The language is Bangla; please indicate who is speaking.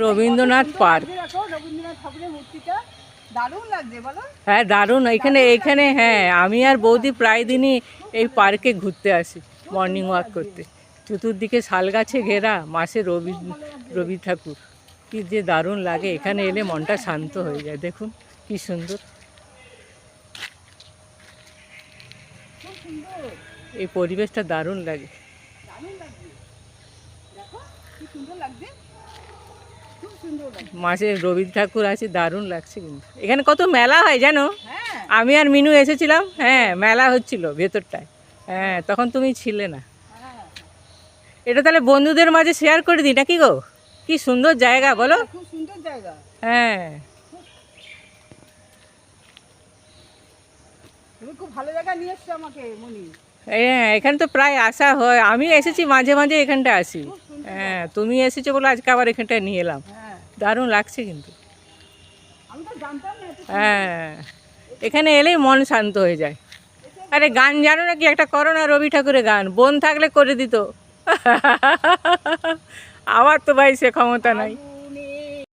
Speaker 1: রবীন্দ্রনাথ পার্ক।
Speaker 2: রবীন্দ্রনাথ ঠাকুরের মূর্তিটা দারুণ লাগছে বলো।
Speaker 1: হ্যাঁ দারুণ। এখানে হ্যাঁ আমি আর বৌদি প্রায় দিনই এই পার্কে ঘুরতে আসি, মর্নিং ওয়াক করতে। চতুর্দিকে শাল গাছে ঘেরা, মাসে রবি ঠাকুর, কি যে দারুণ লাগে। এখানে এলে মনটা শান্ত হয়ে যায়। দেখুন কি সুন্দর, এই পরিবেশটা দারুণ লাগে। মাসে রবি ঠাকুর আছে, দারুণ লাগছে। কিন্তু এখানে কত মেলা হয় জানো। আমি আর মিনু এসেছিলাম, হ্যাঁ মেলা হচ্ছিল ভেতরটায়। হ্যাঁ তখন তুমি ছিলে না। এটা তাহলে বন্ধুদের মাঝে শেয়ার করে দিই নাকি গো? কি সুন্দর জায়গা বলো।
Speaker 2: খুব সুন্দর জায়গা।
Speaker 1: হ্যাঁ
Speaker 2: তুমি খুব ভালো জায়গা নিয়ে এসছো আমাকে মনি।
Speaker 1: হ্যাঁ এখানে তো প্রায় আসা হয়, আমি এসেছি মাঝে মাঝে এখানটা আসি। হ্যাঁ তুমি এসেছো বলে আজকে আবার এখানটা নিয়ে এলাম। দারুণ লাগছে কিন্তু। হ্যাঁ এখানে এলেই মন শান্ত হয়ে যায়। আরে গান জানো নাকি? একটা করো না রবি ঠাকুরের গান, বোন থাকলে করে দিত। আমার তো ভাই সে ক্ষমতা নাই।